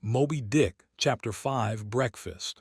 Moby Dick, Chapter 5, Breakfast.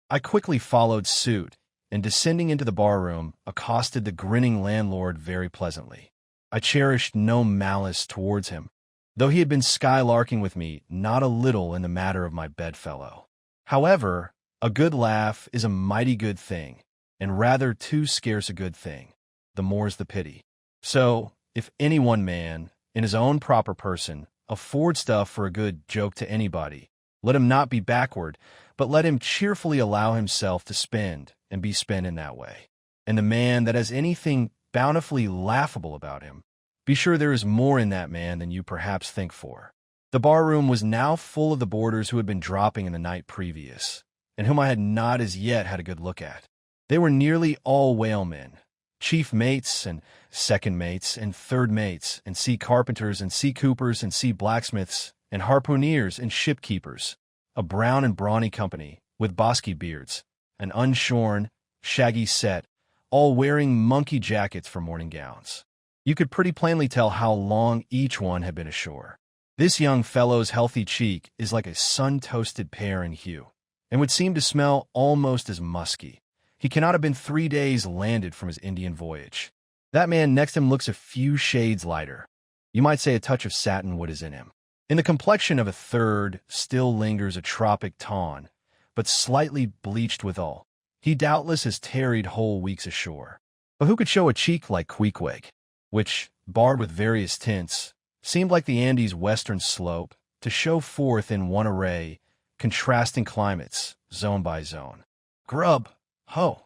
I quickly followed suit, and descending into the barroom, accosted the grinning landlord very pleasantly. I cherished no malice towards him, though he had been skylarking with me not a little in the matter of my bedfellow. However, a good laugh is a mighty good thing, and rather too scarce a good thing. The more's the pity. So, if any one man, in his own proper person, afford stuff for a good joke to anybody, let him not be backward, but let him cheerfully allow himself to spend and be spent in that way. And the man that has anything bountifully laughable about him, be sure there is more in that man than you perhaps think for. The barroom was now full of the boarders who had been dropping in the night previous, and whom I had not as yet had a good look at. They were nearly all whalemen, chief mates and second mates and third mates, and sea carpenters and sea coopers and sea blacksmiths and harpooneers and shipkeepers, a brown and brawny company, with bosky beards, an unshorn, shaggy set, all wearing monkey jackets for morning gowns. You could pretty plainly tell how long each one had been ashore. This young fellow's healthy cheek is like a sun-toasted pear in hue, and would seem to smell almost as musky. He cannot have been 3 days landed from his Indian voyage. That man next him looks a few shades lighter. You might say a touch of satinwood is in him. In the complexion of a third still lingers a tropic tawn, but slightly bleached withal. He doubtless has tarried whole weeks ashore. But who could show a cheek like Queequeg, which, barred with various tints, seemed like the Andes' western slope, to show forth in one array, contrasting climates, zone by zone. "Grub! Ho!"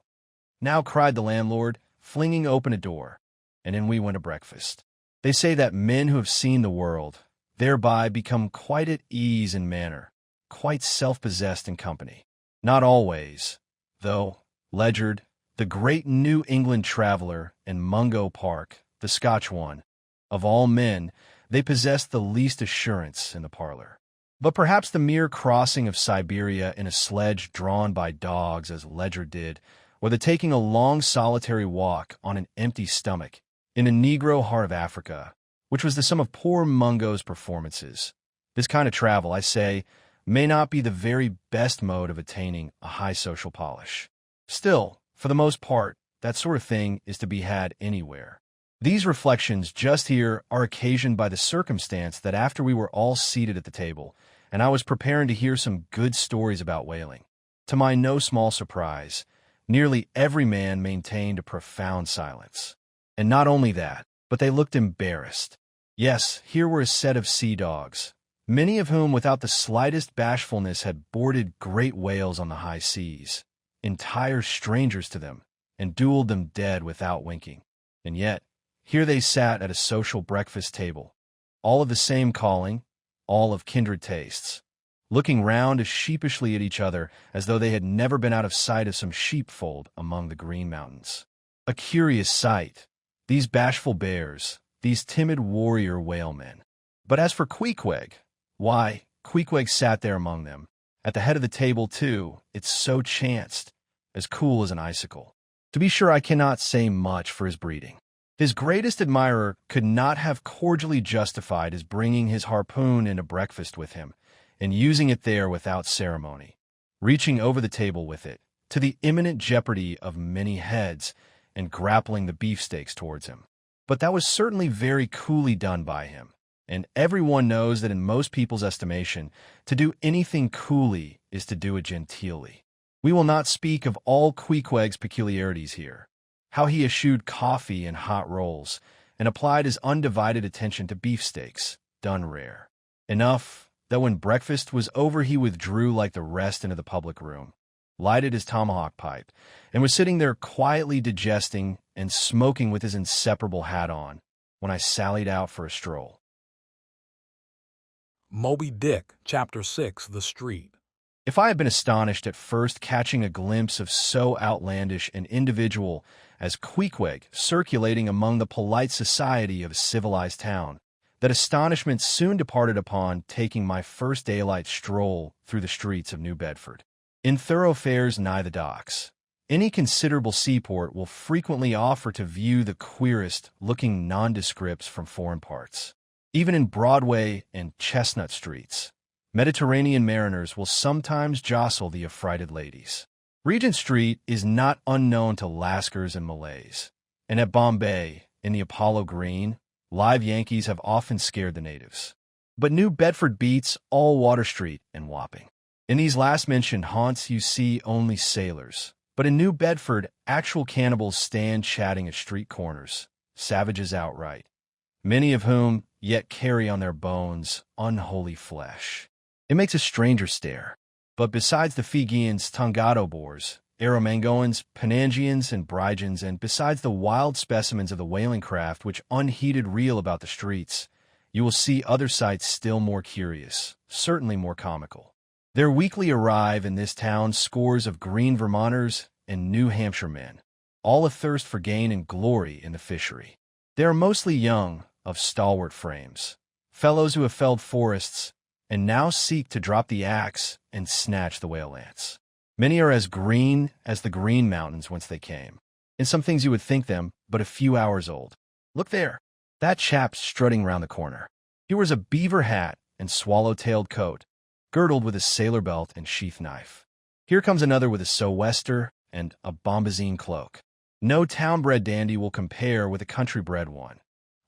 now cried the landlord, flinging open a door, and in we went to breakfast. They say that men who have seen the world thereby become quite at ease in manner, quite self-possessed in company. Not always, though. Ledyard, the great New England traveler, and Mungo Park, the Scotch one, of all men, they possess the least assurance in the parlor. But perhaps the mere crossing of Siberia in a sledge drawn by dogs, as Ledyard did, or the taking a long solitary walk on an empty stomach in a Negro heart of Africa, which was the sum of poor Mungo's performances. This kind of travel, I say, may not be the very best mode of attaining a high social polish. Still, for the most part, that sort of thing is to be had anywhere. These reflections just here are occasioned by the circumstance that after we were all seated at the table, and I was preparing to hear some good stories about whaling, to my no small surprise, nearly every man maintained a profound silence. And not only that, but they looked embarrassed. Yes, here were a set of sea dogs, many of whom without the slightest bashfulness had boarded great whales on the high seas, entire strangers to them, and dueled them dead without winking. And yet, here they sat at a social breakfast table, all of the same calling, all of kindred tastes, looking round as sheepishly at each other as though they had never been out of sight of some sheepfold among the Green Mountains. A curious sight, these bashful bears, these timid warrior whalemen. But as for Queequeg, why, Queequeg sat there among them, at the head of the table too, it so chanced, as cool as an icicle. To be sure, I cannot say much for his breeding. His greatest admirer could not have cordially justified his bringing his harpoon into breakfast with him, and using it there without ceremony, reaching over the table with it, to the imminent jeopardy of many heads, and grappling the beefsteaks towards him. But that was certainly very coolly done by him, and everyone knows that in most people's estimation, to do anything coolly is to do it genteelly. We will not speak of all Queequeg's peculiarities here, how he eschewed coffee and hot rolls, and applied his undivided attention to beefsteaks, done rare. Enough that when breakfast was over he withdrew like the rest into the public room, lighted his tomahawk pipe, and was sitting there quietly digesting and smoking with his inseparable hat on, when I sallied out for a stroll. Moby Dick, Chapter 6, The Street. If I had been astonished at first catching a glimpse of so outlandish an individual as Queequeg circulating among the polite society of a civilized town, that astonishment soon departed upon taking my first daylight stroll through the streets of New Bedford. In thoroughfares nigh the docks, any considerable seaport will frequently offer to view the queerest-looking nondescripts from foreign parts. Even in Broadway and Chestnut streets, Mediterranean mariners will sometimes jostle the affrighted ladies. Regent Street is not unknown to Lascars and Malays. And at Bombay, in the Apollo Green, live Yankees have often scared the natives. But New Bedford beats all Water Street and Wapping. In these last-mentioned haunts you see only sailors. But in New Bedford, actual cannibals stand chatting at street corners, savages outright, many of whom yet carry on their bones unholy flesh. It makes a stranger stare. But besides the Fijians, Tongado Boers, Arromangoans, Penangians, and Brygians, and besides the wild specimens of the whaling craft which unheeded reel about the streets, you will see other sights still more curious, certainly more comical. There weekly arrive in this town scores of green Vermonters and New Hampshire men, all athirst for gain and glory in the fishery. They are mostly young, of stalwart frames, fellows who have felled forests, and now seek to drop the axe and snatch the whale lance. Many are as green as the Green Mountains whence they came. In some things you would think them but a few hours old. Look there, that chap's strutting round the corner. He wears a beaver hat and swallow-tailed coat, girdled with a sailor belt and sheath knife. Here comes another with a sou'wester and a bombazine cloak. No town-bred dandy will compare with a country-bred one.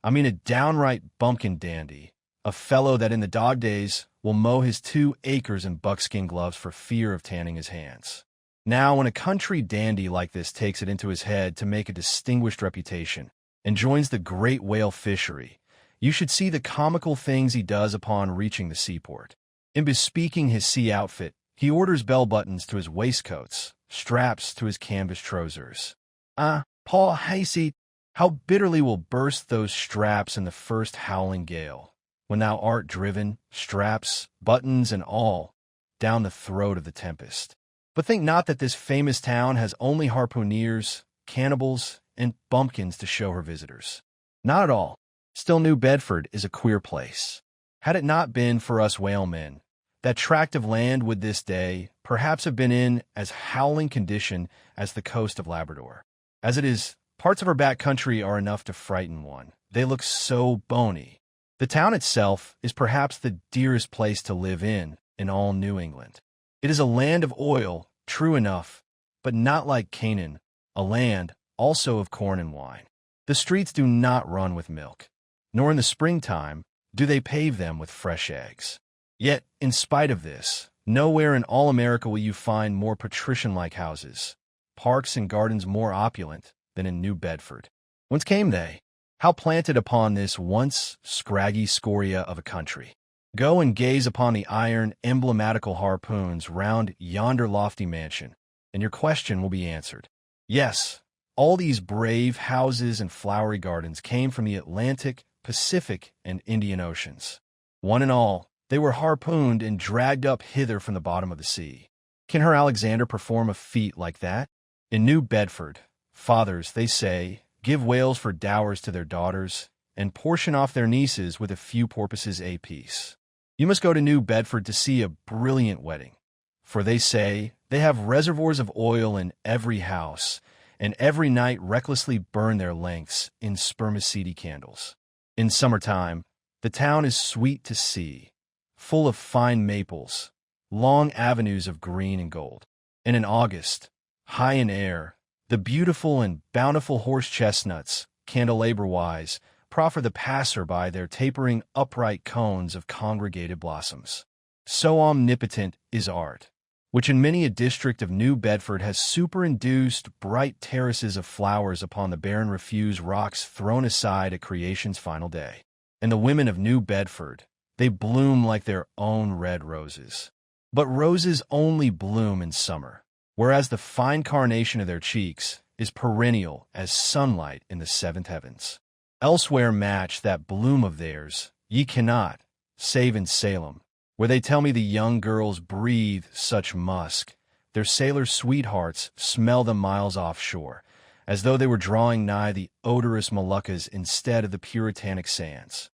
I mean a downright bumpkin dandy, a fellow that in the dog days will mow his 2 acres in buckskin gloves for fear of tanning his hands. Now, when a country dandy like this takes it into his head to make a distinguished reputation and joins the great whale fishery, you should see the comical things he does upon reaching the seaport. In bespeaking his sea outfit, he orders bell-buttons to his waistcoats, straps to his canvas trousers. Paul Hayseat, how bitterly will burst those straps in the first howling gale, when thou art driven, straps, buttons, and all, down the throat of the tempest. But think not that this famous town has only harpooneers, cannibals, and bumpkins to show her visitors. Not at all. Still, New Bedford is a queer place. Had it not been for us whalemen, that tract of land would this day perhaps have been in as howling condition as the coast of Labrador. As it is, parts of our back country are enough to frighten one. They look so bony. The town itself is perhaps the dearest place to live in all New England. It is a land of oil, true enough, but not like Canaan, a land also of corn and wine. The streets do not run with milk, nor in the springtime do they pave them with fresh eggs. Yet, in spite of this, nowhere in all America will you find more patrician-like houses, parks and gardens more opulent than in New Bedford. Whence came they? How planted upon this once scraggy scoria of a country? Go and gaze upon the iron, emblematical harpoons round yonder lofty mansion, and your question will be answered. Yes, all these brave houses and flowery gardens came from the Atlantic, Pacific, and Indian Oceans. One and all, they were harpooned and dragged up hither from the bottom of the sea. Can her Alexander perform a feat like that? In New Bedford, fathers, they say, give whales for dowers to their daughters, and portion off their nieces with a few porpoises apiece. You must go to New Bedford to see a brilliant wedding, for they say they have reservoirs of oil in every house, and every night recklessly burn their lengths in spermaceti candles. In summertime, the town is sweet to see, full of fine maples, long avenues of green and gold. And in August, high in air, the beautiful and bountiful horse chestnuts, candelabra-wise, proffer the passer-by their tapering upright cones of congregated blossoms. So omnipotent is art, which in many a district of New Bedford has superinduced bright terraces of flowers upon the barren refuse rocks thrown aside at creation's final day. And the women of New Bedford, they bloom like their own red roses. But roses only bloom in summer, whereas the fine carnation of their cheeks is perennial as sunlight in the seventh heavens. Elsewhere match that bloom of theirs ye cannot, save in Salem, where they tell me the young girls breathe such musk, their sailor sweethearts smell them miles offshore, as though they were drawing nigh the odorous Moluccas instead of the puritanic sands.